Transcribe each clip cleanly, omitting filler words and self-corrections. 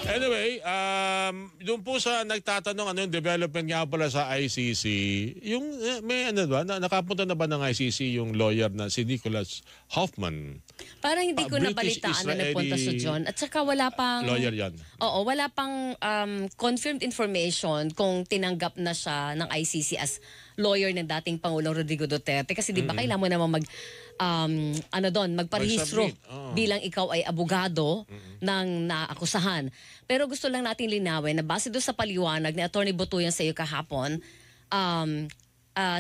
Anyway, doon po sa nagtatanong ano yung development nga pala sa ICC, yung may ano ba, nakapunta na ba ng ICC yung lawyer na si Nicholas Hoffman? Parang hindi ko nabalitaan na nagpunta sa John. At saka wala pang... Lawyer yan. Oo, wala pang confirmed information kung tinanggap na siya ng ICC as lawyer ng dating Pangulong Rodrigo Duterte. Kasi di ba kailangan mo naman magparehistro bilang ikaw ay abogado ng naakusahan. Pero gusto lang natin linawin na base doon sa paliwanag ni Attorney Butuyan sa iyo kahapon,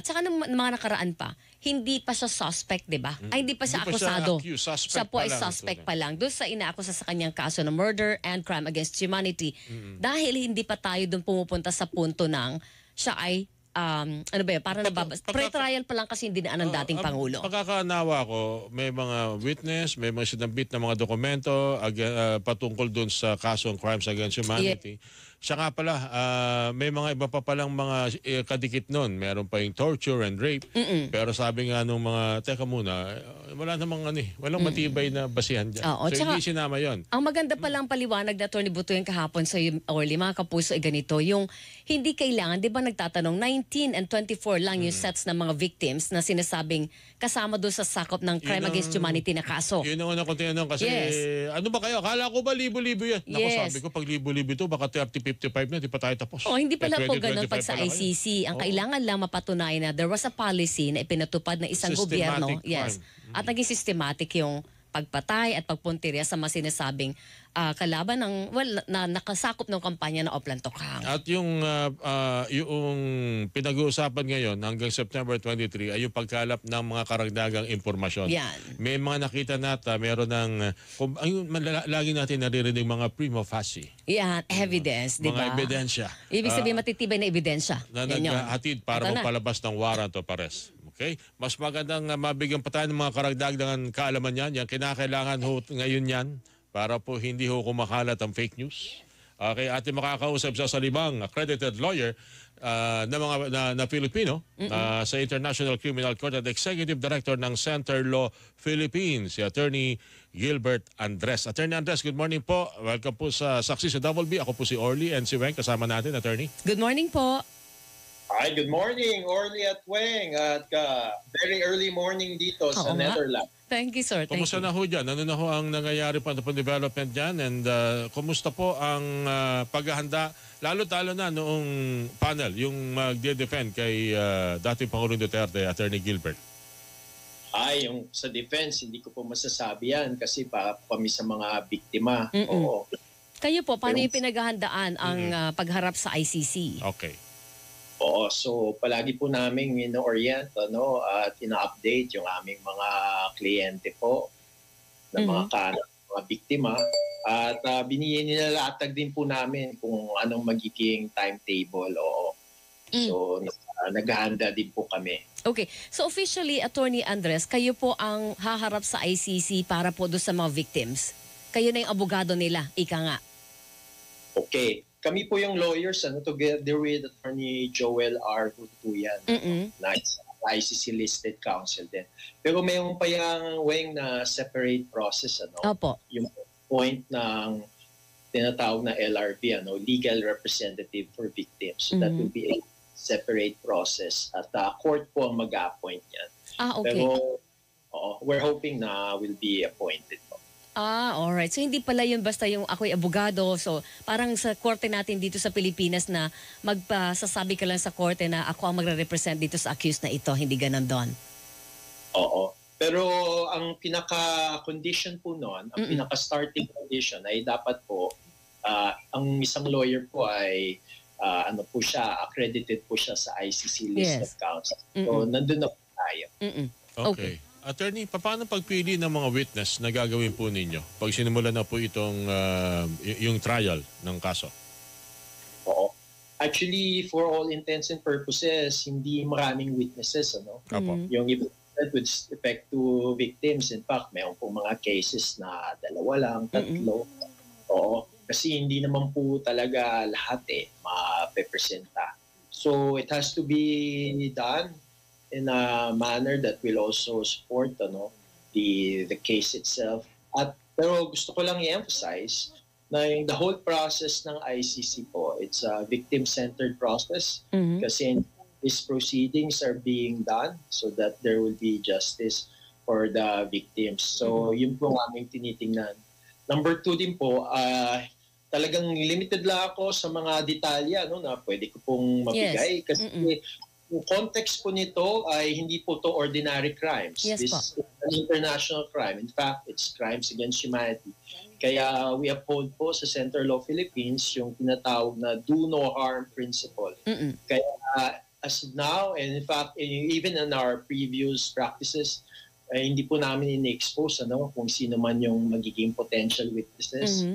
tsaka ng mga nakaraan pa, hindi pa siya suspect, di ba? Ay, hindi pa siya akusado. Siya po ay suspect pa lang. Doon sa inaakusa sa kanyang kaso na murder and crime against humanity. Dahil hindi pa tayo doon pumupunta sa punto ng siya ay ano ba yun? Parang pre-trial pa lang kasi hindi na ng dating Pangulo. Pagkakanawa ko, may mga witness, may mga sinabit na mga dokumento patungkol dun sa kasong crimes against humanity. Siya nga pala, may mga iba pa palang mga kadikit nun. Meron pa yung torture and rape. Pero sabi nga nung mga, teka muna, wala namang walang matibay na basihan dyan. So hindi sinama yon. Ang maganda palang paliwanag na Atty. Butuyan kahapon sa Orly, mga kapuso, ay ganito, yung hindi kailangan, di ba nagtatanong, 19 and 24 lang yung sets ng mga victims na sinasabing kasama doon sa sakop ng crime against humanity na kaso. Yun ang una kong tinanong kasi, ano ba kayo? Akala ko ba libo-libo yan? Naku, sabi ko, pag libo-libo ito, baka 30-55 na, di pa tayo tapos. Hindi pala po ganun pag sa ICC. Ang kailangan lang mapatunayan na there was a policy na ipinatupad ng isang gobyerno. At naging systematic yung pagpatay at pagpuntirya sa mga sinasabing kalaban ng na nakasakop ng kampanya ng Oplan Tokhang. At yung pinag-uusapan ngayon hanggang September 23 ay yung pagkalap ng mga karagdagang impormasyon. May mga nakita natin, meron ng lagi natin naririnig mga prima facie. Evidence, di ba? Mga ebidensya. Ibig sabihin matitibay na ebidensya. Na naghatid para magpalabas ng warrant of arrest. Okay? Mas magandang mabigyan pa tayo ng mga karagdagang kaalaman yan. Yan kinakailangan ngayon yan para po hindi ho kumakalat ang fake news. Okay, ating makakausap sa Salibang, accredited lawyer na Filipino sa International Criminal Court at Executive Director ng Center Law Philippines, si Attorney Gilbert Andres. Attorney Andres, good morning po. Welcome po sa Saksi sa Double B. Ako po si Orly and si Weng kasama natin, Attorney. Good morning po. Hi, good morning, Orly at Weng. At very early morning dito sa Netherlands. Thank you, sir. Kumusta na ho dyan? Ano na ho ang nangyayari pa sa development dyan? And kumusta po ang paghahanda, lalo-talo na noong panel, yung magde-defend kay dating Pangulong Duterte, Attorney Gilbert? Yung sa defense, hindi ko po masasabi yan kasi kami sa mga biktima. Oo. Kayo po, paano yung pinaghahandaan ang pagharap sa ICC? Okay. Oo, so palagi po namin ino-orient at ina-update yung aming mga kliyente po na mga biktima at binilatag din po namin kung anong magiging timetable. So naghahanda din po kami. Okay. So officially, Attorney Andres, kayo po ang haharap sa ICC para po doon sa mga victims. Kayo na yung abogado nila, ika nga. Okay. Kami po yung lawyers together with Attorney Joel R. Butuyan na ICC listed counsel din. Pero mayroon pa yung Weng na separate process. Opo. Yung point ng tinatawag na LRB, legal representative for victims. So that will be a separate process. At court po ang mag-appoint yan. Okay. Pero we're hoping na will be appointed po. Alright. So hindi pala yun basta yung ako'y abogado. So parang sa korte natin dito sa Pilipinas na magpasasabi ka lang sa korte na ako ang magre-represent dito sa accused na ito. Hindi ganun doon. Oo. Pero ang pinaka-condition po noon, ang pinaka-starting condition ay dapat po ang isang lawyer po ay accredited po siya sa ICC list of counsel. So nandun na po tayo. Okay. Attorney, paano pagpili ng mga witness na gagawin po ninyo pag sinimulan na po itong yung trial ng kaso? Oo. Actually, for all intents and purposes, hindi maraming witnesses. Yung with respect to victims, in fact, mayroon po mga cases na 2 lang, 3. Oo. Kasi hindi naman po talaga lahat mapepresenta. So it has to be done in a manner that will also support the case itself. Pero gusto ko lang i-emphasize na yung the whole process ng ICC po, it's a victim-centered process kasi these proceedings are being done so that there will be justice for the victims. So yun po ang aming tinitingnan. Number 2 din po, talagang limited lang ako sa mga detalya na pwede ko pong mabigay kasi yung context po nito ay hindi po to ordinary crimes. Yes, This is an international crime. In fact, it's crimes against humanity. Kaya we uphold po sa Central Law Philippines yung tinatawag na do no harm principle. Kaya as of now, and in fact, even in our previous practices, hindi po namin in-expose kung sino man yung magiging potential witnesses.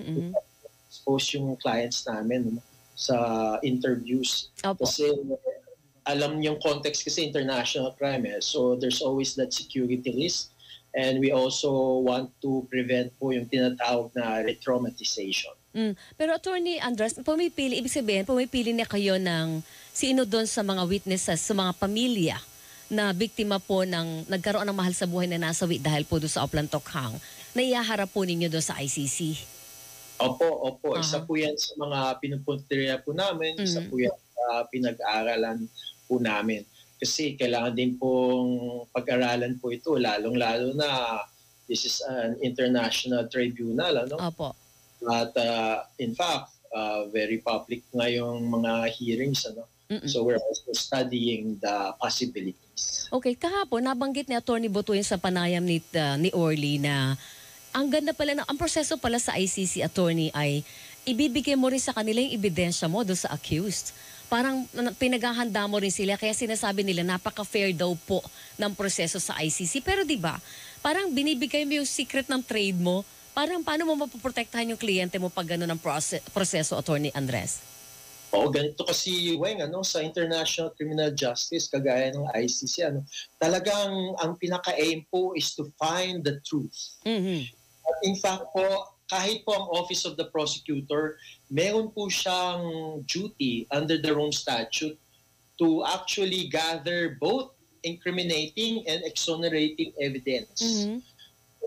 Expose yung clients namin sa interviews. Opo. Kasi alam yung context kasi international crime so there's always that security risk, and we also want to prevent po yung tinatawag na re-traumatization. Pero Attorney Andres, ibig sabihin, pumipili na kayo ng sino doon sa mga witnesses, sa mga pamilya na biktima po ng nagkaroon ng mahal sa buhay na nasawi dahil po doon sa Oplan Tokhang, na ihaharap po ninyo doon sa ICC? Opo. Isa po yan sa mga pinupuntirya po namin, isa po yan sa pinag-aaralan po namin. Kasi kailangan din pong pag-aralan po ito, lalong-lalo na this is an international tribunal. Opo. At in fact, very public ngayong mga hearings. So we're also studying the possibilities. Okay, kahapon nabanggit ni Attorney Butuyan sa panayam ni Orly na ang ganda pala ang proseso pala sa ICC, Attorney, ay ibibigay mo rin sa kanila yung ebidensya mo doon sa accused. Parang pinaghahanda mo rin sila, kaya sinasabi nila napaka-fair daw po ng proseso sa ICC. Pero di ba, parang binibigay mo yung secret ng trade mo, parang paano mo mapoprotektahan yung kliyente mo pag gano'n ang proseso, Attorney Andres? Oo, ganito kasi, Weng, sa international criminal justice, kagaya ng ICC, talagang ang pinaka-aim po is to find the truth. At in fact po, kahit po ang Office of the Prosecutor, meron po siyang duty under the Rome Statute to actually gather both incriminating and exonerating evidence.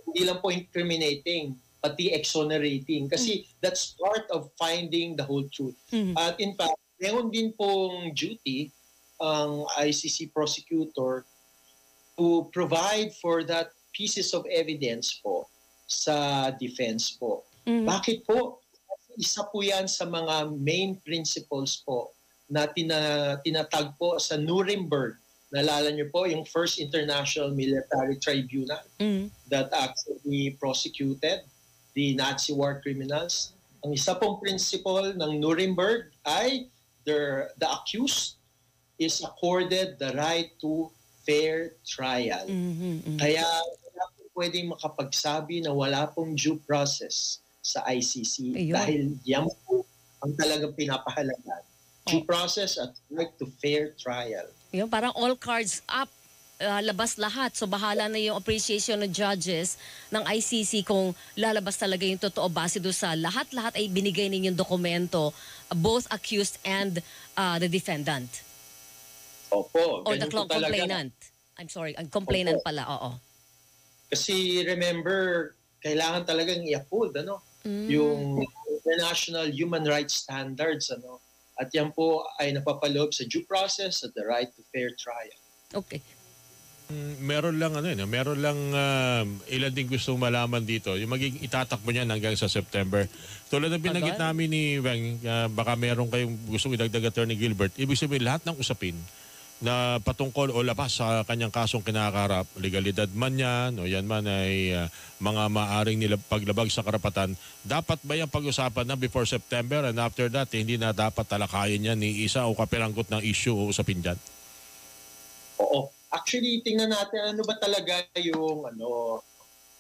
Hindi lang po incriminating, pati exonerating. Kasi that's part of finding the whole truth. At in fact, meron din pong duty ang ICC prosecutor to provide for that pieces of evidence po sa defense po. Bakit po? Isa po yan sa mga main principles po na tinatag po sa Nuremberg. Naalala niyo po yung first international military tribunal that actually prosecuted the Nazi war criminals. Ang isa pong principle ng Nuremberg ay the accused is accorded the right to fair trial. Kaya pwedeng makapagsabi na wala pong due process sa ICC. Ayun. Dahil yan po ang talagang pinapahalagan. Due process at right to fair trial. Yung parang all cards up, labas lahat. So bahala na yung appreciation ng judges ng ICC kung lalabas talaga yung totoo base doon sa lahat-lahat ay binigay ninyong dokumento, both accused and the defendant. Opo. Or the complainant. I'm sorry, ang complainant pala, oo. Kasi remember, kailangan talagang i-uphold yung international human rights standards. At yan po ay napapaloob sa due process at the right to fair trial. Okay. Meron lang ilan din gusto malaman dito. Yung magiging itatakbo niyan hanggang sa September. Tulad ng binanggit namin ni Weng, baka meron kayong gustong idagdag, Attorney Gilbert. Ibig sabihin lahat ng usapin na patungkol o labas sa kanyang kasong kinakaharap, legalidad man yan o yan man ay mga maaring paglabag sa karapatan, dapat ba yung pag-usapan na before September, and after that, hindi na dapat talakayin yan ni isa o kapiranggot ng issue o usapin dyan? Oo. Actually, tingnan natin ano ba talaga yung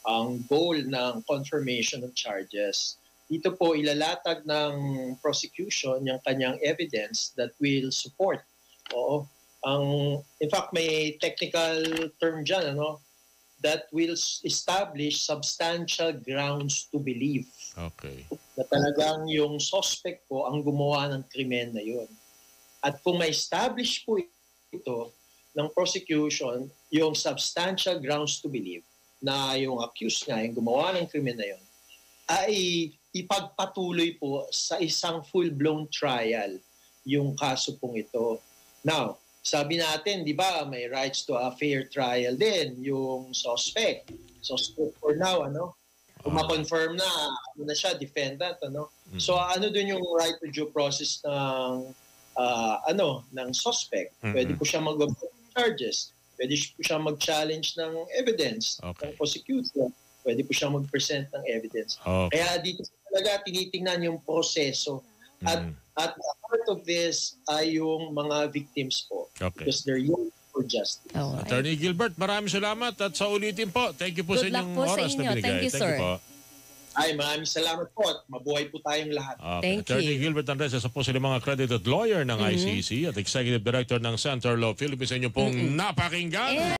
ang goal ng confirmation of charges. Dito po ilalatag ng prosecution yung kanyang evidence that will support. Oo. In fact, may technical term dyan, that will establish substantial grounds to believe. Okay. Na talagang yung suspect po ang gumawa ng krimen na yun. At kung ma-establish po ito ng prosecution, yung substantial grounds to believe na yung accused nga, yung gumawa ng krimen na yun, ay ipagpatuloy po sa isang full-blown trial yung kaso pong ito. Now, sabi natin, di ba, may rights to a fair trial din yung suspect. Suspect for now, kung ma-confirm na siya, defendant, So ano dun yung right to due process ng ng suspect? Pwede po siya mag-charges. Pwede po siya mag-challenge ng evidence ng prosecutor. Pwede po siya mag-present ng evidence. Kaya dito talaga tinitingnan yung proseso. At part of this ay yung mga victims po. Because they're young for justice. Attorney Gilbert, maraming salamat at sa ulitin po. Thank you po sa Good luck inyong po sa oras inyo. na binigay. Thank you, sir. po. Ay, maraming salamat po at mabuhay po tayong lahat. Thank Attorney you. Gilbert Andres, isa po sila mga accredited lawyer ng ICC at Executive Director ng Center Law Philippines. Sa inyo pong napakinggan.